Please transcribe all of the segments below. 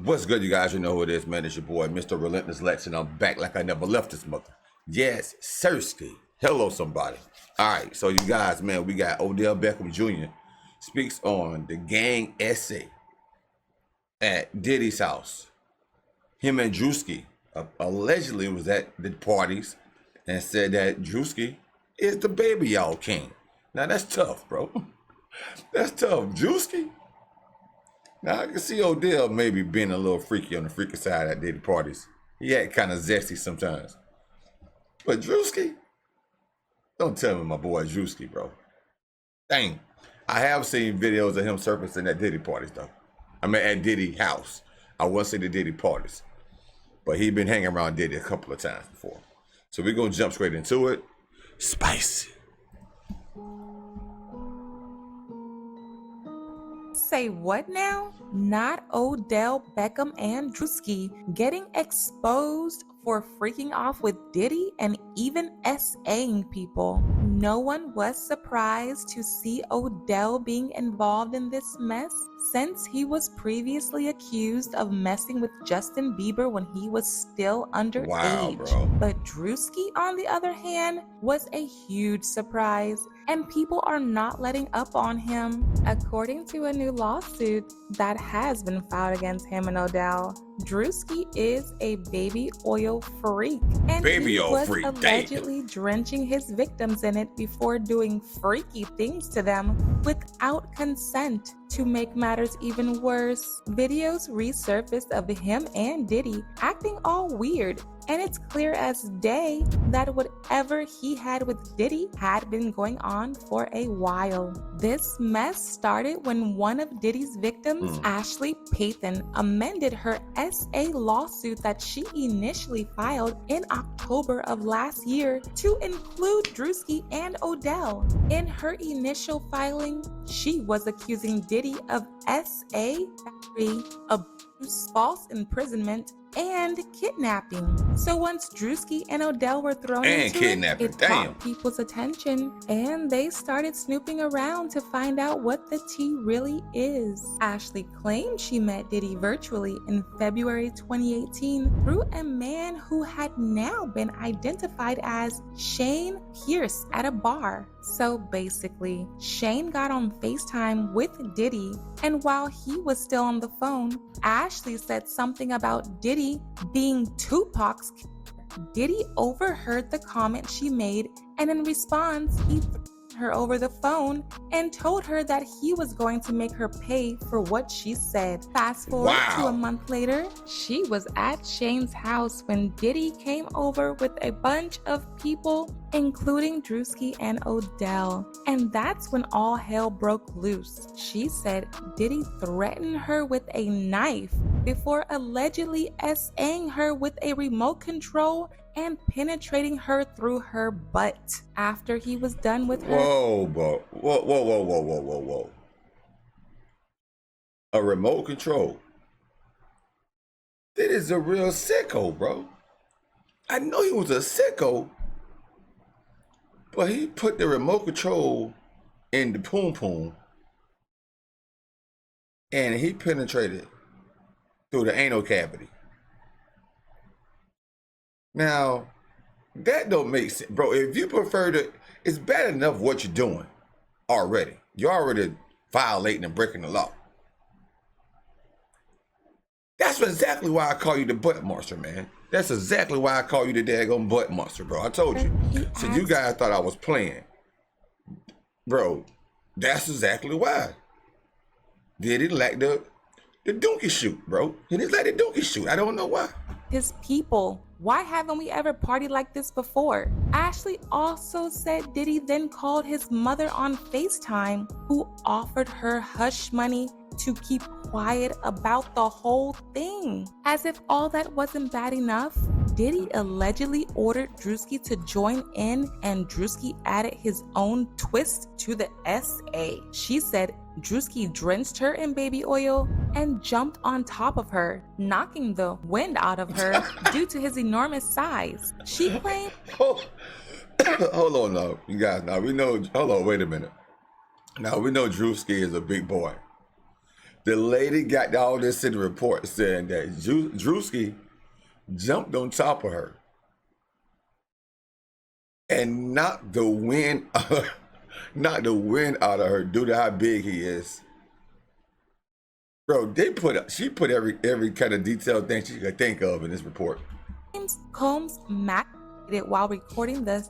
What's good, you guys? You know who it is, man. It's your boy, Mr. Relentless Lex, and I'm back like I never left this mother. Yes, Sirski. Hello, somebody. All right, so you guys, man, we got Odell Beckham Jr. speaks on the gang essay at Diddy's house. Him and Druski allegedly was at the parties and said that Druski is the baby y'all king. Now, that's tough, bro. That's tough. Druski? Now, I can see Odell maybe being a little freaky on the freaky side at Diddy parties. He had kind of zesty sometimes. But Druski? Don't tell me my boy Druski, bro. Dang. I have seen videos of him surfacing at Diddy parties, though. I mean, at Diddy house. I won't say the Diddy parties. But he been hanging around Diddy a couple of times before. So we're going to jump straight into it. Spicy. Say what now? Not Odell Beckham and Druski getting exposed for freaking off with Diddy and even SAing people. No one was surprised to see Odell being involved in this mess since he was previously accused of messing with Justin Bieber when he was still underage. Wow, but Druski, on the other hand, was a huge surprise, and people are not letting up on him. According to a new lawsuit that has been filed against him and Odell, Druski is a baby oil freak, and he was allegedly drenching his victims in it before doing freaky things to them without consent. To make matters even worse, videos resurfaced of him and Diddy acting all weird, and it's clear as day that whatever he had with Diddy had been going on for a while. This mess started when one of Diddy's victims, Ashley Payton, amended her SA lawsuit that she initially filed in October of last year to include Druski and Odell. In her initial filing, she was accusing Diddy of SA, abuse, false imprisonment, and kidnapping. So once Druski and Odell were thrown into it caught people's attention, and they started snooping around to find out what the tea really is. Ashley claimed she met Diddy virtually in February 2018 through a man who had now been identified as Shane Pierce at a bar. So basically, Shane got on FaceTime with Diddy, and while he was still on the phone, Ashley said something about Diddy being Tupac's kid. Diddy overheard the comment she made, and in response, he threatened her over the phone and told her that he was going to make her pay for what she said. Fast forward to a month later, she was at Shane's house when Diddy came over with a bunch of people, including Druski and Odell. And that's when all hell broke loose. She said Diddy threatened her with a knife before allegedly SAing her with a remote control and penetrating her through her butt. After he was done with her. Whoa. A remote control. That is a real sicko, bro. I know he was a sicko, but he put the remote control in the poom poom and he penetrated through the anal cavity. Now, that don't make sense. Bro, if you prefer to, it's bad enough what you're doing already. You're already violating and breaking the law. That's exactly why I call you the butt monster, man. That's exactly why I call you the daggone butt monster, bro. I told you. So you guys thought I was playing. Bro, that's exactly why. Diddy like the donkey shoot, bro. He didn't like the donkey shoot. I don't know why. His people. Why haven't we ever partied like this before? Ashley also said Diddy then called his mother on FaceTime, who offered her hush money to keep quiet about the whole thing. As if all that wasn't bad enough, Diddy allegedly ordered Druski to join in, and Druski added his own twist to the SA. She said Druski drenched her in baby oil and jumped on top of her, knocking the wind out of her due to his enormous size. She claimed... Hold on now, you guys. Now we know... Hold on, wait a minute. Now we know Druski is a big boy. The lady got all this in the report saying that Druski jumped on top of her and knocked the wind out of her due to how big he is. Bro, she put every kind of detailed thing she could think of in this report. Combs masturbated while recording this.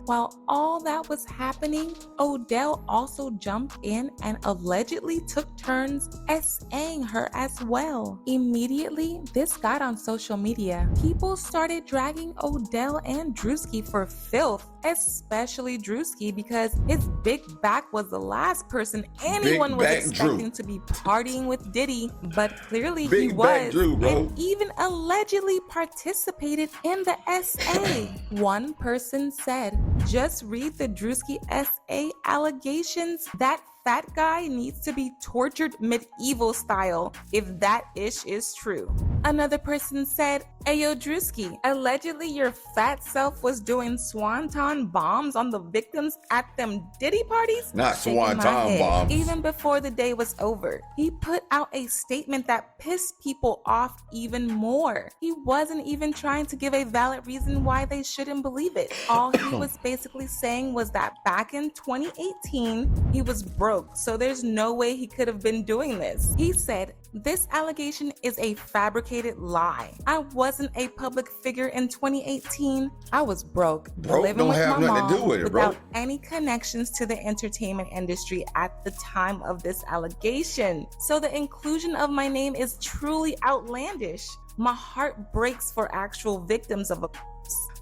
While all that was happening, Odell also jumped in and allegedly took turns SAing her as well. Immediately, this got on social media. People started dragging Odell and Druski for filth, especially Druski because his big back was the last person anyone was expecting to be partying with Diddy, but clearly he was, and even allegedly participated in the SA. One person said, "Just read the Druski SA allegations. That fat guy needs to be tortured medieval style if that ish is true." Another person said, "Ayo Druski, allegedly your fat self was doing swanton bombs on the victims at them Diddy parties?" Not swanton bombs. Even before the day was over, he put out a statement that pissed people off even more. He wasn't even trying to give a valid reason why they shouldn't believe it. All he was basically saying was that back in 2018, he was broke, so there's no way he could have been doing this. He said, "This allegation is a fabricated lie. I wasn't a public figure in 2018. I was broke living with my mom without any connections to the entertainment industry at the time of this allegation. So the inclusion of my name is truly outlandish. My heart breaks for actual victims of abuse,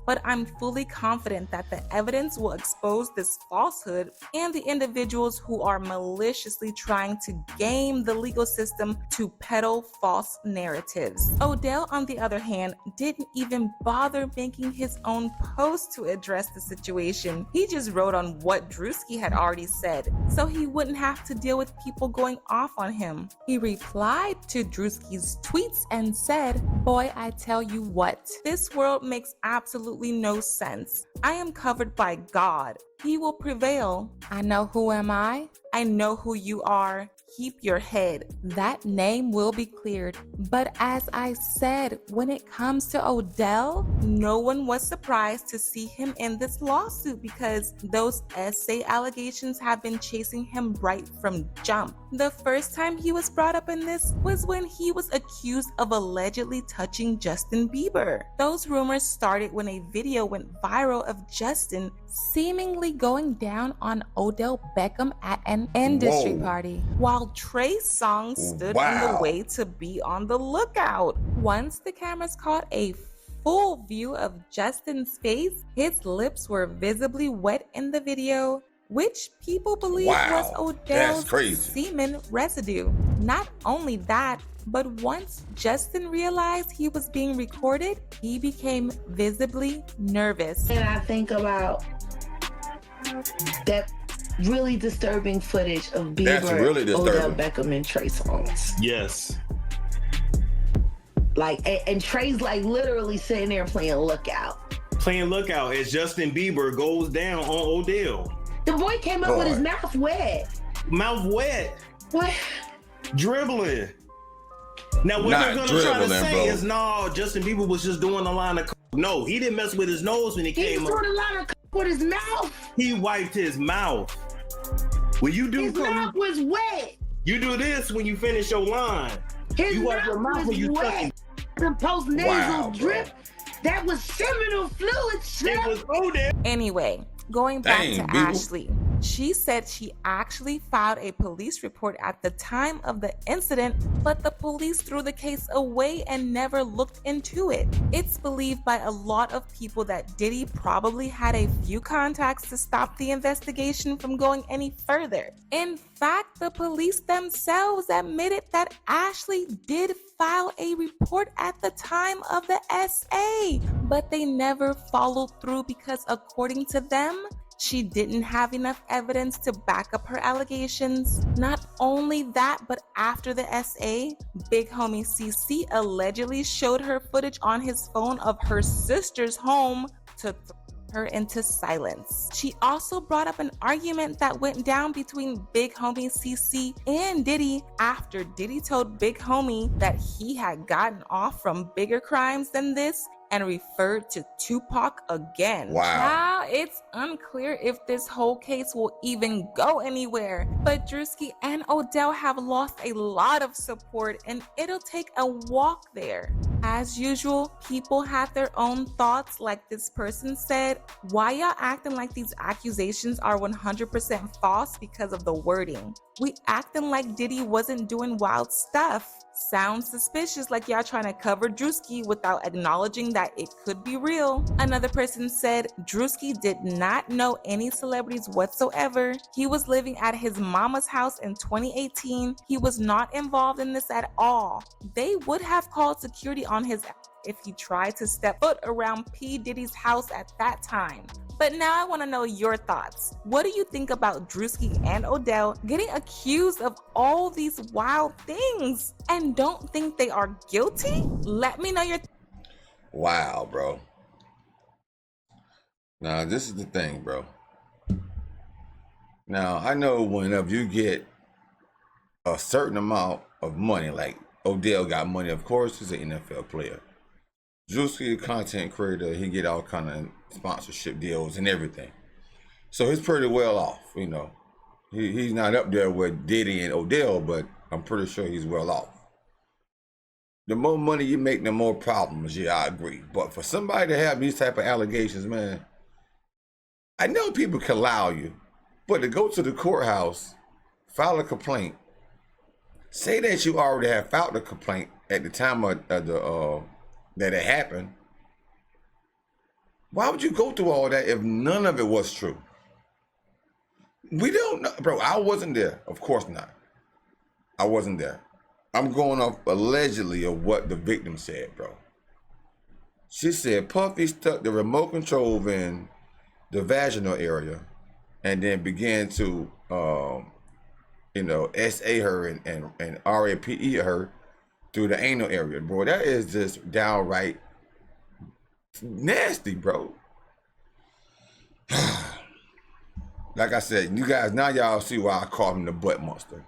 but I'm fully confident that the evidence will expose this falsehood and the individuals who are maliciously trying to game the legal system to peddle false narratives." Odell, on the other hand, didn't even bother making his own post to address the situation. He just wrote on what Druski had already said, so he wouldn't have to deal with people going off on him. He replied to Druski's tweets and said, "Boy, I tell you what, this world makes absolutely no sense. I am covered by God. He will prevail. I know who am I? I know who you are. Keep your head. That name will be cleared." But as I said, when it comes to Odell, no one was surprised to see him in this lawsuit because those SA allegations have been chasing him right from jump. The first time he was brought up in this was when he was accused of allegedly touching Justin Bieber. Those rumors started when a video went viral of Justin seemingly going down on Odell Beckham at an industry party, while Trey's song stood in the way to be on the lookout. Once the cameras caught a full view of Justin's face, his lips were visibly wet in the video, which people believe was Odell's semen residue. Not only that, but once Justin realized he was being recorded, he became visibly nervous. And I think about that really disturbing footage of Bieber, Odell Beckham, and Trey Songz. Yes. Like, and Trey's like literally sitting there playing lookout. Playing lookout as Justin Bieber goes down on Odell. The boy came up with his mouth wet. Mouth wet. What? Dribbling. Now what they're gonna try to say is, no, Justin Bieber was just doing a line of no, he didn't mess with his nose when he came up. He was doing a line of with his mouth. He wiped his mouth. When you do, his mouth was wet. You do this when you finish your line. You wipe your mouth when you wet. The post-nasal drip. That was seminal fluid. It was Odell. Anyway, going back to Ashley. She said she actually filed a police report at the time of the incident, but the police threw the case away and never looked into it. It's believed by a lot of people that Diddy probably had a few contacts to stop the investigation from going any further. In fact, the police themselves admitted that Ashley did file a report at the time of the SA, but they never followed through because, according to them, she didn't have enough evidence to back up her allegations. Not only that, but after the SA, Big Homie CC allegedly showed her footage on his phone of her sister's home to her into silence. She also brought up an argument that went down between Big Homie CC and Diddy after Diddy told Big Homie that he had gotten off from bigger crimes than this and referred to Tupac again. Wow. Now, it's unclear if this whole case will even go anywhere, but Druski and Odell have lost a lot of support and it'll take a walk there. As usual, people have their own thoughts. Like this person said, why y'all acting like these accusations are 100% false because of the wording? We acting like Diddy wasn't doing wild stuff. Sounds suspicious, like y'all trying to cover Druski without acknowledging that it could be real. Another person said Druski did not know any celebrities whatsoever. He was living at his mama's house in 2018. He was not involved in this at all. They would have called security on his ass if he tried to step foot around P. Diddy's house at that time. But now I want to know your thoughts. What do you think about Druski and Odell getting accused of all these wild things and don't think they are guilty? Let me know your Wow, bro. Now, this is the thing, bro. Now, I know whenever you get a certain amount of money, like Odell got money, of course, he's an NFL player. Druski, a content creator, he get all kind of sponsorship deals and everything. So he's pretty well off, you know. He's not up there with Diddy and Odell, but I'm pretty sure he's well off. The more money you make, the more problems. Yeah, I agree. But for somebody to have these type of allegations, man, I know people can allow you, but to go to the courthouse, file a complaint, say that you already have filed a complaint at the time of the that it happened. Why would you go through all that if none of it was true? We don't know, bro. I wasn't there. Of course not. I wasn't there. I'm going off allegedly of what the victim said, bro. She said Puffy stuck the remote control in the vaginal area and then began to, SA her and RAPE her through the anal area, bro. That is just downright nasty, bro. Like I said, you guys, now y'all see why I call him the butt monster.